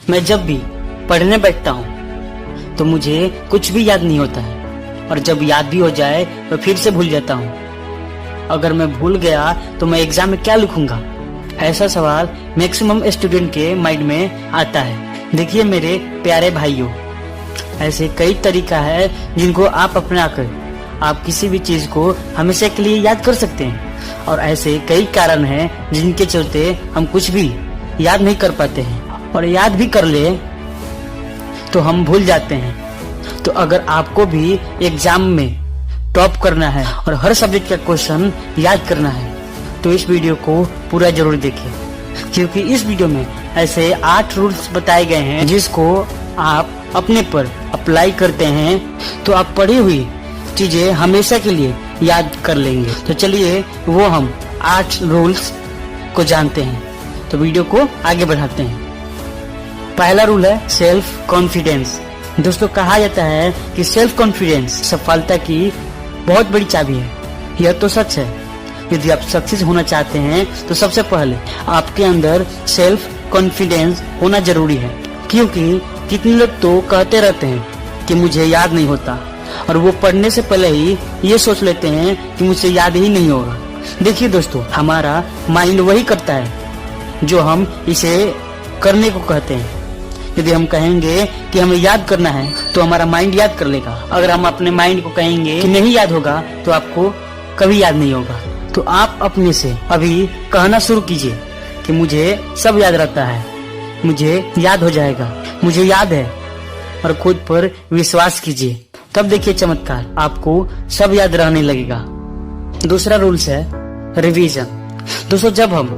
मैं जब भी पढ़ने बैठता हूँ तो मुझे कुछ भी याद नहीं होता है, और जब याद भी हो जाए तो फिर से भूल जाता हूँ। अगर मैं भूल गया तो मैं एग्जाम में क्या लिखूंगा? ऐसा सवाल मैक्सिमम स्टूडेंट के माइंड में आता है। देखिए मेरे प्यारे भाइयों, ऐसे कई तरीका है जिनको आप अपनाकर आप किसी भी चीज को हमेशा के लिए याद कर सकते हैं, और ऐसे कई कारण हैं जिनके चलते हम कुछ भी याद नहीं कर पाते हैं, और याद भी कर ले तो हम भूल जाते हैं। तो अगर आपको भी एग्जाम में टॉप करना है और हर सब्जेक्ट का क्वेश्चन याद करना है तो इस वीडियो को पूरा जरूर देखें, क्योंकि इस वीडियो में ऐसे 8 रूल्स बताए गए हैं जिसको आप अपने पर अप्लाई करते हैं तो आप पढ़ी हुई चीजें हमेशा के लिए याद कर लेंगे। तो चलिए वो हम 8 रूल्स को जानते हैं, तो वीडियो को आगे बढ़ाते हैं। पहला रूल है सेल्फ कॉन्फिडेंस। दोस्तों, कहा जाता है कि सेल्फ कॉन्फिडेंस सफलता की बहुत बड़ी चाबी है। यह तो सच है। यदि आप सक्सेस होना चाहते हैं तो सबसे पहले आपके अंदर सेल्फ कॉन्फिडेंस होना जरूरी है, क्योंकि कितने लोग तो कहते रहते हैं कि मुझे याद नहीं होता, और वो पढ़ने से पहले ही ये सोच लेते हैं कि मुझे याद ही नहीं होगा। देखिए दोस्तों, हमारा माइंड वही करता है जो हम इसे करने को कहते हैं। यदि हम कहेंगे कि हमें याद करना है तो हमारा माइंड याद कर लेगा। अगर हम अपने माइंड को कहेंगे कि नहीं याद होगा तो आपको कभी याद नहीं होगा। तो आप अपने से अभी कहना शुरू कीजिए कि मुझे सब याद रहता है, मुझे याद हो जाएगा, मुझे याद है, और खुद पर विश्वास कीजिए। तब देखिए चमत्कार, आपको सब याद रहने लगेगा। दूसरा रूल्स है रिवीजन। दोस्तों, जब हम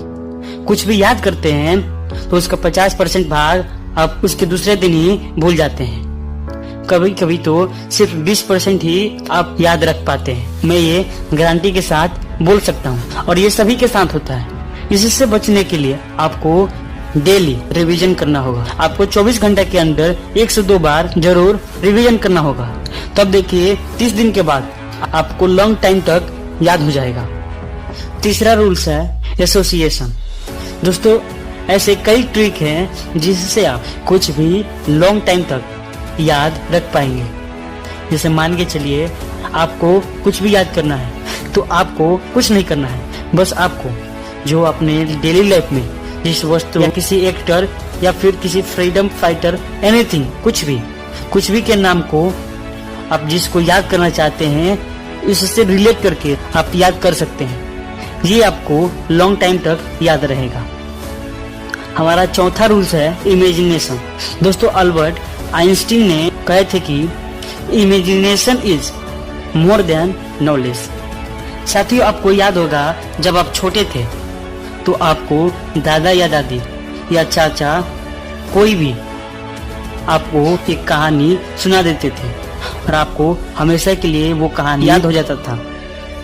कुछ भी याद करते हैं तो उसका 50% भाग आप उसके दूसरे दिन ही भूल जाते हैं। कभी कभी तो सिर्फ 20% ही आप याद रख पाते हैं। मैं ये गारंटी के साथ बोल सकता हूँ, और ये सभी के साथ होता है। इससे बचने के लिए आपको डेली रिवीजन करना होगा। आपको 24 घंटे के अंदर 1 से 2 बार जरूर रिवीजन करना होगा। तब देखिए 30 दिन के बाद आपको लॉन्ग टाइम तक याद हो जाएगा। तीसरा रूल्स है एसोसिएशन। दोस्तों, ऐसे कई ट्रिक हैं जिससे आप कुछ भी लॉन्ग टाइम तक याद रख पाएंगे। जैसे मान के चलिए आपको कुछ भी याद करना है तो आपको कुछ नहीं करना है, बस आपको जो अपने डेली लाइफ में जिस वस्तु या किसी एक्टर या फिर किसी फ्रीडम फाइटर एनीथिंग कुछ भी के नाम को आप जिसको याद करना चाहते हैं इससे रिलेट करके आप याद कर सकते हैं। ये आपको लॉन्ग टाइम तक याद रहेगा। हमारा चौथा रूल्स है इमेजिनेशन। दोस्तों, अल्बर्ट आइंस्टीन ने कहे थे कि imagination is more than knowledge. साथियों, आपको याद होगा जब आप छोटे थे तो आपको दादा या दादी या चाचा कोई भी आपको एक कहानी सुना देते थे, और आपको हमेशा के लिए वो कहानी याद हो जाता था।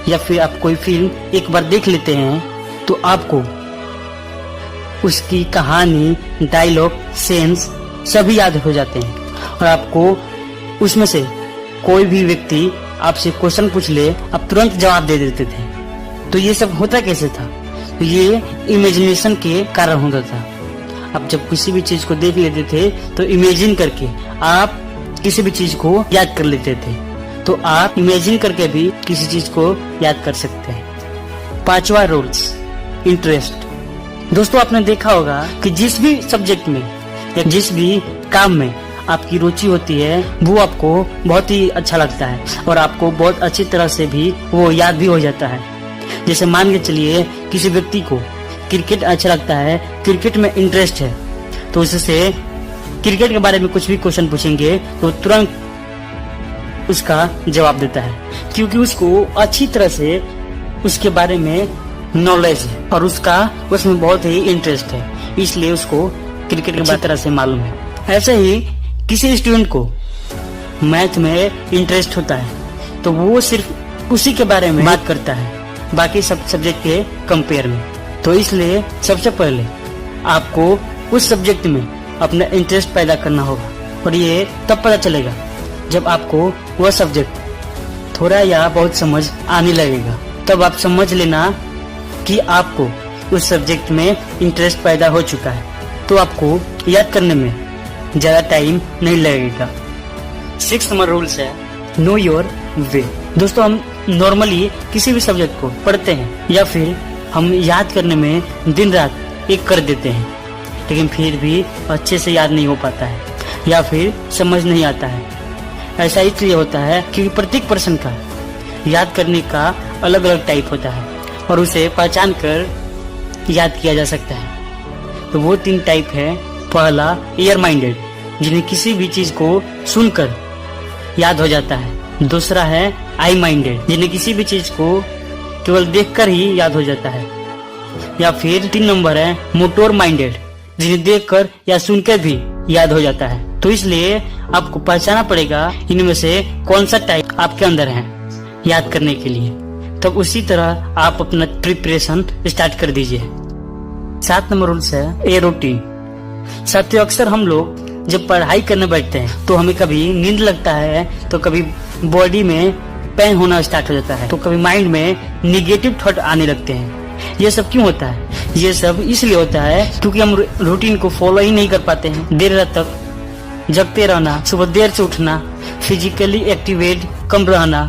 या फिर आप कोई फिल्म एक बार देख लेते हैं तो आपको उसकी कहानी, डायलॉग, सेंस सभी याद हो जाते हैं, और आपको उसमें से कोई भी व्यक्ति आपसे क्वेश्चन पूछ ले आप तुरंत जवाब दे देते थे। तो ये सब होता कैसे था? तो ये इमेजिनेशन के कारण होता था। आप जब किसी भी चीज को देख लेते थे तो इमेजिन करके आप किसी भी चीज को याद कर लेते थे। तो आप इमेजिन करके भी किसी चीज को याद कर सकते हैं। पांचवा रूल्स इंटरेस्ट। दोस्तों, आपने देखा होगा कि जिस भी सब्जेक्ट में या जिस भी काम में आपकी रुचि होती है वो आपको बहुत ही अच्छा लगता है, और आपको बहुत अच्छी तरह से भी वो याद भी हो जाता है। जैसे मान के चलिए किसी व्यक्ति को क्रिकेट अच्छा लगता है, क्रिकेट में इंटरेस्ट है, तो उससे क्रिकेट के बारे में कुछ भी क्वेश्चन पूछेंगे तो तुरंत उसका जवाब देता है, क्योंकि उसको अच्छी तरह से उसके बारे में नॉलेज है और उसका उसमें बहुत ही इंटरेस्ट है, इसलिए उसको क्रिकेट की तरह से मालूम है। ऐसे ही किसी स्टूडेंट को मैथ में इंटरेस्ट होता है तो वो सिर्फ उसी के बारे में बात करता है, बाकी सब सब्जेक्ट के कंपेयर में। तो इसलिए सबसे पहले आपको उस सब्जेक्ट में अपना इंटरेस्ट पैदा करना होगा, और ये तब पता चलेगा जब आपको वह सब्जेक्ट थोड़ा या बहुत समझ आने लगेगा। तब आप समझ लेना कि आपको उस सब्जेक्ट में इंटरेस्ट पैदा हो चुका है। तो आपको याद करने में ज्यादा टाइम नहीं लगेगा। 6 नंबर रूल्स है नो योर वे। दोस्तों हम नॉर्मली किसी भी सब्जेक्ट को पढ़ते हैं या फिर हम याद करने में दिन रात एक कर देते हैं, लेकिन फिर भी अच्छे से याद नहीं हो पाता है या फिर समझ नहीं आता है। ऐसा इसलिए होता है क्योंकि प्रत्येक पर्सन का याद करने का अलग अलग टाइप होता है और उसे पहचान कर याद किया जा सकता है। तो वो 3 टाइप है। पहला ईयर माइंडेड, जिन्हें किसी भी चीज को सुनकर याद हो जाता है। दूसरा है आई माइंडेड, जिन्हें किसी भी चीज को केवल देखकर ही याद हो जाता है। या फिर 3 नंबर है मोटोर माइंडेड, जिन्हें देखकर या सुनकर भी याद हो जाता है। तो इसलिए आपको पहचाना पड़ेगा इनमें से कौन सा टाइप आपके अंदर है याद करने के लिए। तब उसी तरह आप अपना प्रिपरेशन स्टार्ट कर दीजिए। 7 नंबर रूल्स है ए रूटीन। साथियों अक्सर हम लोग जब पढ़ाई करने बैठते हैं तो हमें कभी नींद लगता है, तो कभी बॉडी में पेन होना स्टार्ट हो जाता है, तो कभी माइंड में निगेटिव थॉट आने लगते हैं। ये सब क्यों होता है? ये सब इसलिए होता है क्योंकि हम रूटीन को फॉलो ही नहीं कर पाते हैं। देर रात तक जगते रहना, सुबह देर से उठना, फिजिकली एक्टिवेट कम रहना,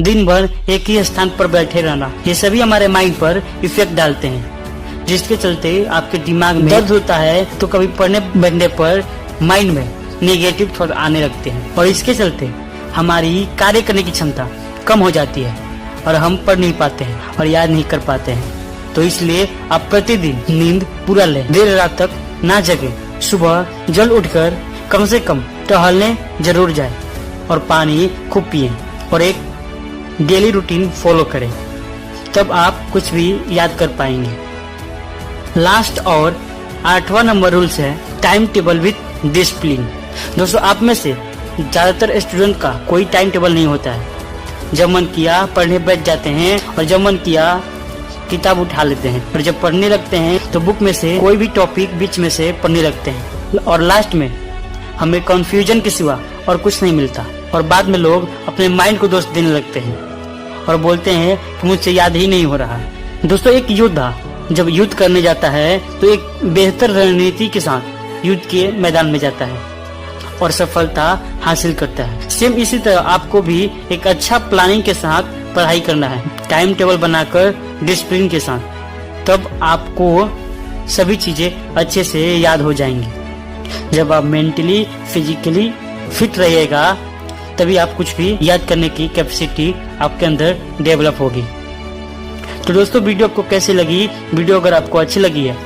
दिन भर एक ही स्थान पर बैठे रहना, ये सभी हमारे माइंड पर इफेक्ट डालते हैं, जिसके चलते आपके दिमाग में दर्द होता है। तो कभी पढ़ने बैठने पर माइंड में नेगेटिव थॉट आने लगते हैं और इसके चलते हमारी कार्य करने की क्षमता कम हो जाती है और हम पढ़ नहीं पाते हैं और याद नहीं कर पाते हैं। तो इसलिए आप प्रतिदिन नींद पूरा लें, देर रात तक ना जगें, सुबह जल्द उठकर कम से कम टहलने जरूर जाए और पानी खूब पिए और एक डेली रूटीन फॉलो करें, तब आप कुछ भी याद कर पाएंगे। लास्ट और 8वां नंबर रूल्स है टाइम टेबल विथ डिसिप्लिन। दोस्तों आप में से ज्यादातर स्टूडेंट का कोई टाइम टेबल नहीं होता है। जब मन किया पढ़ने बैठ जाते हैं और जब मन किया किताब उठा लेते हैं और जब पढ़ने लगते हैं तो बुक में से कोई भी टॉपिक बीच में से पढ़ने लगते हैं और लास्ट में हमें कंफ्यूजन के सिवा और कुछ नहीं मिलता और बाद में लोग अपने माइंड को दोष देने लगते हैं और बोलते हैं कि मुझसे याद ही नहीं हो रहा। दोस्तों एक योद्धा जब युद्ध करने जाता है तो एक बेहतर रणनीति के साथ युद्ध के मैदान में जाता है और सफलता हासिल करता है। सेम इसी तरह आपको भी एक अच्छा प्लानिंग के साथ पढ़ाई करना है, टाइम टेबल बनाकर डिसिप्लिन के साथ, तब आपको सभी चीजें अच्छे से याद हो जाएंगी। जब आप मेंटली फिजिकली फिट रहिएगा तभी आप कुछ भी याद करने की कैपेसिटी आपके अंदर डेवलप होगी। तो दोस्तों वीडियो आपको कैसी लगी? वीडियो अगर आपको अच्छी लगी है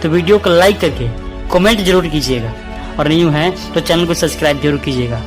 तो वीडियो को लाइक करके कमेंट जरूर कीजिएगा और न्यू है तो चैनल को सब्सक्राइब जरूर कीजिएगा।